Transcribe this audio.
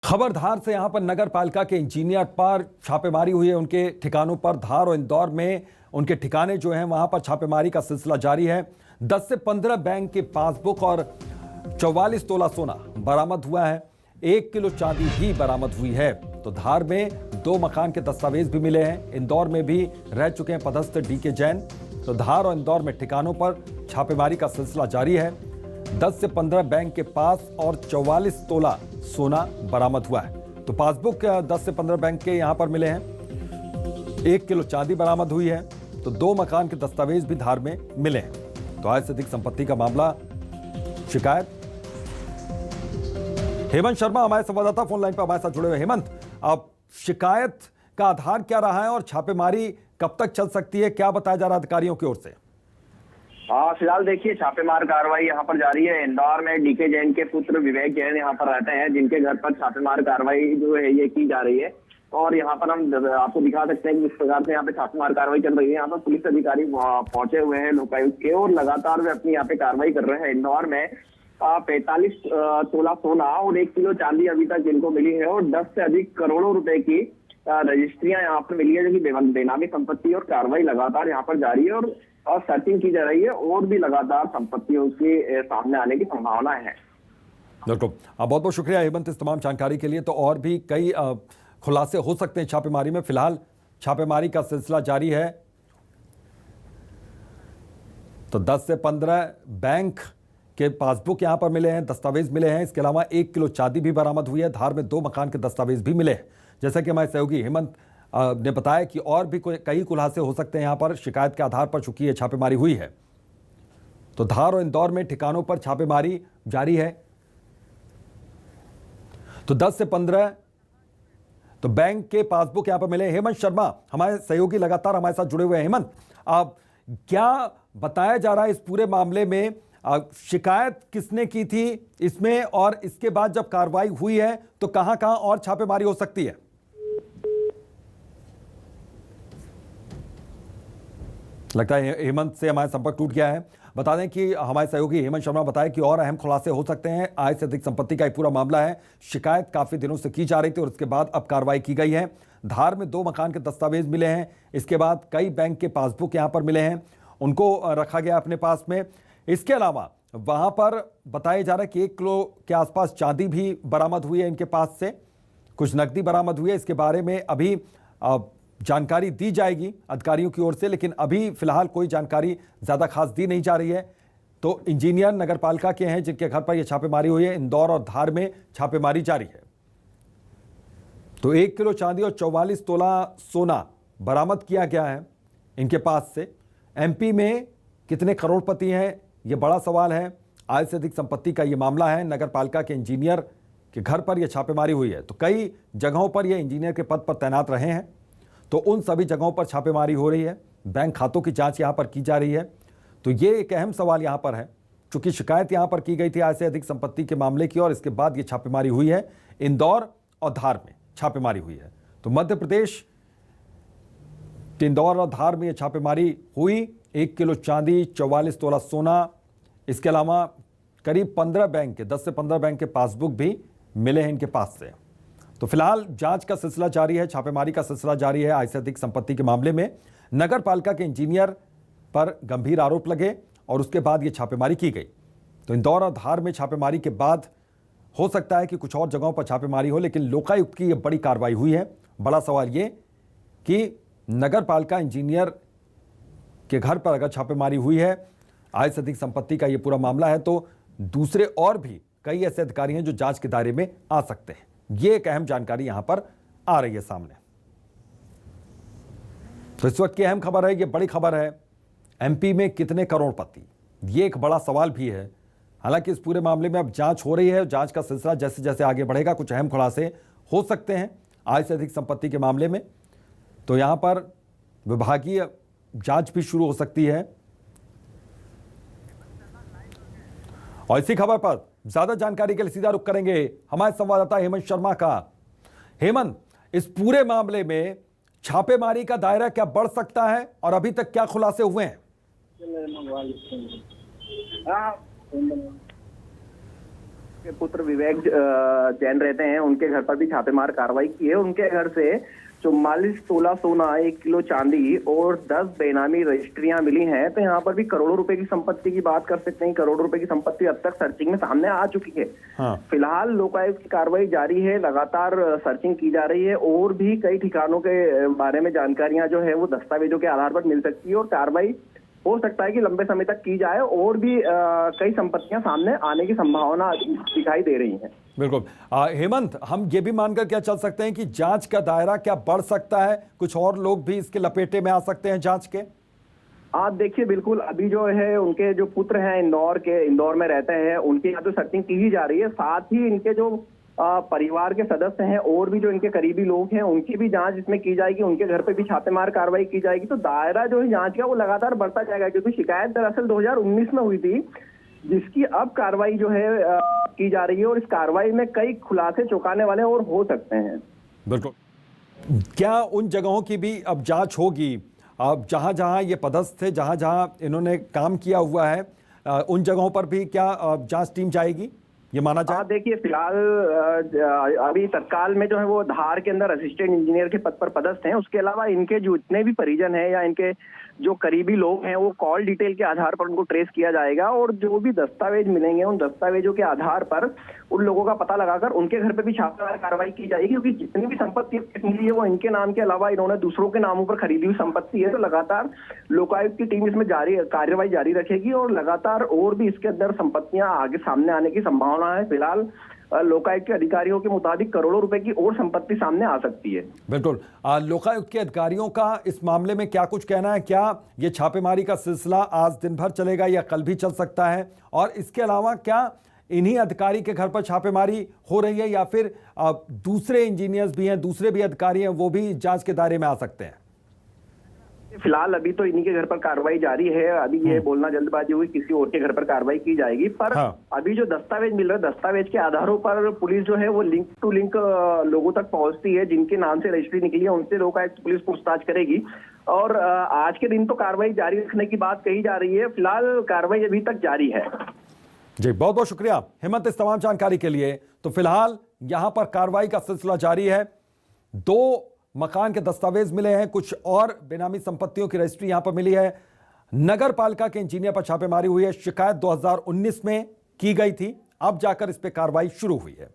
खबर धार से। यहां पर नगर पालिका के इंजीनियर पर छापेमारी हुई है। उनके ठिकानों पर धार और इंदौर में उनके ठिकाने जो हैं वहां पर छापेमारी का सिलसिला जारी है। 10 से 15 बैंक के पासबुक और 44 तोला सोना बरामद हुआ है। 1 किलो चांदी भी बरामद हुई है। तो धार में 2 मकान के दस्तावेज भी मिले हैं। इंदौर में भी रह चुके हैं पदस्थ डीके जैन। तो धार और इंदौर में ठिकानों पर छापेमारी का सिलसिला जारी है। 10 से 15 बैंक के पास और 44 तोला सोना बरामद हुआ है। तो पासबुक 10 से 15 बैंक के यहां पर मिले हैं। 1 किलो चांदी बरामद हुई है। तो 2 मकान के दस्तावेज भी धार में मिले हैं। तो आय से अधिक संपत्ति का मामला, शिकायत। हेमंत शर्मा हमारे संवाददाता फोन लाइन पर हमारे साथ जुड़े हुए। हेमंत, अब शिकायत का आधार क्या रहा है और छापेमारी कब तक चल सकती है, क्या बताया जा रहा है अधिकारियों की ओर से? हाँ, फिलहाल देखिए छापेमार कार्रवाई यहाँ पर जारी है। इंदौर में डीके जैन के पुत्र विवेक जैन यहाँ पर रहते हैं, जिनके घर पर छापेमार कार्रवाई जो है ये की जा रही है। और यहाँ पर हम आपको दिखा सकते हैं कि इस प्रकार से यहाँ पे छापेमार कार्रवाई चल रही है। यहाँ पर पुलिस अधिकारी पहुंचे हुए हैं लोकायुक्त के, और लगातार वे अपनी यहाँ पे कार्रवाई कर रहे हैं। इंदौर में 45 तोला सोना और 1 किलो चांदी अभी तक जिनको मिली है, और 10 से अधिक करोड़ों रुपए की रजिस्ट्रियां यहाँ पर मिली है, जो कि बेनामी संपत्ति। और कार्रवाई लगातार यहाँ पर जारी है और सर्चिंग की जा रही है, और भी लगातार संपत्तियों के सामने आने की संभावना है। बिल्कुल, बहुत बहुत शुक्रिया हेमंत इस तमाम जानकारी के लिए। तो और भी कई खुलासे हो सकते हैं छापेमारी में। फिलहाल छापेमारी का सिलसिला जारी है। तो 10 से 15 बैंक के पासबुक यहां पर मिले हैं, दस्तावेज मिले हैं। इसके अलावा 1 किलो चांदी भी बरामद हुई है। धार में 2 मकान के दस्तावेज भी मिले हैं। जैसा कि हमारे सहयोगी हेमंत ने बताया कि और भी कई खुलासे हो सकते हैं यहां पर शिकायत के आधार पर, चूंकि ये छापेमारी हुई है। तो धार और इंदौर में ठिकानों पर छापेमारी जारी है। तो 10 से 15 तो बैंक के पासबुक यहां पर मिले। हेमंत शर्मा हमारे सहयोगी लगातार हमारे साथ जुड़े हुए हैं। हेमंत, अब क्या बताया जा रहा है इस पूरे मामले में? शिकायत किसने की थी इसमें, और इसके बाद जब कार्रवाई हुई है तो कहां कहां और छापेमारी हो सकती है? लगता है हेमंत से हमारा संपर्क टूट गया है। बता दें कि हमारे सहयोगी हेमंत शर्मा बताया कि और अहम खुलासे हो सकते हैं। आय से अधिक संपत्ति का एक पूरा मामला है। शिकायत काफी दिनों से की जा रही थी और उसके बाद अब कार्रवाई की गई है। धार में 2 मकान के दस्तावेज मिले हैं। इसके बाद कई बैंक के पासबुक यहां पर मिले हैं, उनको रखा गया अपने पास में। इसके अलावा वहां पर बताया जा रहा है कि 1 किलो के आसपास चांदी भी बरामद हुई है इनके पास से। कुछ नकदी बरामद हुई है। इसके बारे में अभी जानकारी दी जाएगी अधिकारियों की ओर से, लेकिन अभी फिलहाल कोई जानकारी ज्यादा खास दी नहीं जा रही है। तो इंजीनियर नगर पालिका के हैं जिनके घर पर यह छापेमारी हुई है। इंदौर और धार में छापेमारी जारी है। तो 1 किलो चांदी और 44 तोला सोना बरामद किया गया है इनके पास से। एमपी में कितने करोड़पति हैं, यह बड़ा सवाल है। आय से अधिक संपत्ति का यह मामला है। नगर पालिका के इंजीनियर के घर पर यह छापेमारी हुई है। तो कई जगहों पर यह इंजीनियर के पद पर तैनात रहे हैं। तो उन सभी जगहों पर छापेमारी हो रही है। बैंक खातों की जांच यहां पर की जा रही है। तो ये एक अहम सवाल यहां पर है, क्योंकि शिकायत यहां पर की गई थी आय से अधिक संपत्ति के मामले की, और इसके बाद ये छापेमारी हुई है। इंदौर और धार में छापेमारी हुई है। तो मध्य प्रदेश के इंदौर और धार में यह छापेमारी हुई। 1 किलो चांदी, 44 तोला सोना, इसके अलावा करीब 15 बैंक के 10 से 15 बैंक के पासबुक भी मिले हैं इनके पास से। तो फिलहाल जांच का सिलसिला जारी है, छापेमारी का सिलसिला जारी है। आय से अधिक संपत्ति के मामले में नगर पालिका के इंजीनियर पर गंभीर आरोप लगे और उसके बाद यह छापेमारी की गई। तो इंदौर और धार में छापेमारी के बाद हो सकता है कि कुछ और जगहों पर छापेमारी हो, लेकिन लोकायुक्त की यह बड़ी कार्रवाई हुई है। बड़ा सवाल यह कि नगर पालिका इंजीनियर के घर पर अगर छापेमारी हुई है, आय से अधिक संपत्ति का यह पूरा मामला है, तो दूसरे और भी कई ऐसे अधिकारी हैं जो जांच के दायरे में आ सकते हैं। ये एक अहम जानकारी यहां पर आ रही है सामने। तो इस वक्त की अहम खबर है, ये बड़ी खबर है। एमपी में कितने करोड़पति, ये एक बड़ा सवाल भी है। हालांकि इस पूरे मामले में अब जांच हो रही है। जांच का सिलसिला जैसे जैसे आगे बढ़ेगा कुछ अहम खुलासे हो सकते हैं आय से अधिक संपत्ति के मामले में। तो यहां पर विभागीय जांच भी शुरू हो सकती है। और इसी खबर पर ज्यादा जानकारी के लिए सीधा रुख करेंगे हमारे संवाददाता हेमंत शर्मा का। हेमंत, इस पूरे मामले में छापेमारी का दायरा क्या बढ़ सकता है और अभी तक क्या खुलासे हुए हैं? के पुत्र विवेक जैन रहते हैं, उनके घर पर भी छापेमार कार्रवाई की है। उनके घर से 44 तोला सोना, 1 किलो चांदी और 10 बेनामी रजिस्ट्रियां मिली हैं। तो यहाँ पर भी करोड़ों रुपए की संपत्ति की बात कर सकते हैं। करोड़ों रुपए की संपत्ति अब तक सर्चिंग में सामने आ चुकी है। हाँ। फिलहाल लोकायुक्त की कार्रवाई जारी है, लगातार सर्चिंग की जा रही है और भी कई ठिकानों के बारे में जानकारियां जो है वो दस्तावेजों के आधार पर मिल सकती है और कार्रवाई हो सकता है कि लंबे समय तक की जाए और भी कई संपत्तियां सामने आने की संभावना दिखाई दे रही हैं। बिल्कुल। हेमंत, हम ये भी मानकर क्या चल सकते हैं कि जांच का दायरा क्या बढ़ सकता है? कुछ और लोग भी इसके लपेटे में आ सकते हैं जांच के? आप देखिए, बिल्कुल अभी जो है उनके जो पुत्र हैं इंदौर में रहते हैं, उनके यहाँ तो सर्चिंग की ही जा रही है। साथ ही इनके जो परिवार के सदस्य हैं और भी जो इनके करीबी लोग हैं, उनकी भी जांच इसमें की जाएगी। उनके घर पे भी छापेमार कार्रवाई की जाएगी। तो दायरा जो है जांच का वो लगातार बढ़ता जाएगा, क्योंकि शिकायत दरअसल 2019 में हुई थी, जिसकी अब कार्रवाई जो है की जा रही है और इस कार्रवाई में कई खुलासे चौंकाने वाले और हो सकते हैं। बिल्कुल। क्या उन जगहों की भी अब जांच होगी, अब जहां जहां ये पदस्थ थे, जहां जहां इन्होंने काम किया हुआ है, उन जगहों पर भी क्या जांच टीम जाएगी, ये माना जाए? देखिए, फिलहाल अभी तत्काल में जो है वो धार के अंदर असिस्टेंट इंजीनियर के पद पर पदस्थ हैं। उसके अलावा इनके जो जितने भी परिजन हैं या इनके जो करीबी लोग हैं, वो कॉल डिटेल के आधार पर उनको ट्रेस किया जाएगा और जो भी दस्तावेज मिलेंगे उन दस्तावेजों के आधार पर उन लोगों का पता लगाकर उनके घर पे भी छापेमार कार्रवाई की जाएगी। क्योंकि जितनी भी संपत्ति मिली है वो इनके नाम के अलावा इन्होंने दूसरों के नामों पर खरीदी हुई संपत्ति है। तो लगातार लोकायुक्त की टीम इसमें कार्रवाई जारी रखेगी और लगातार और भी इसके अंदर संपत्तियां आगे सामने आने की संभावना है। फिलहाल लोकायुक्त के अधिकारियों के मुताबिक करोड़ों रुपए की और संपत्ति सामने आ सकती है। बिल्कुल। लोकायुक्त के अधिकारियों का इस मामले में क्या कुछ कहना है? क्या ये छापेमारी का सिलसिला आज दिन भर चलेगा या कल भी चल सकता है? और इसके अलावा क्या इन्हीं अधिकारी के घर पर छापेमारी हो रही है या फिर दूसरे इंजीनियर्स भी हैं, दूसरे भी अधिकारी हैं, वो भी जांच के दायरे में आ सकते हैं? फिलहाल अभी तो इन्हीं के घर पर कार्रवाई जारी है। अभी ये बोलना जल्दबाजी हुई, किसी और के घर पर कार्रवाई की जाएगी। पर अभी जो दस्तावेज मिल रहे हैं, दस्तावेज के आधारों पर पुलिस जो है वो लिंक टू लिंक लोगों तक पहुंचती है। जिनके नाम से रजिस्ट्री निकली है उनसे लोकायुक्त पुलिस पूछताछ करेगी और आज के दिन तो कार्रवाई जारी रखने की बात कही जा रही है। फिलहाल कार्रवाई अभी तक जारी है। जी, बहुत बहुत शुक्रिया हेमंत इस तमाम जानकारी के लिए। तो फिलहाल यहां पर कार्रवाई का सिलसिला जारी है। 2 मकान के दस्तावेज मिले हैं, कुछ और बेनामी संपत्तियों की रजिस्ट्री यहां पर मिली है। नगर पालिका के इंजीनियर पर छापेमारी हुई है। शिकायत 2019 में की गई थी, अब जाकर इस पर कार्रवाई शुरू हुई है।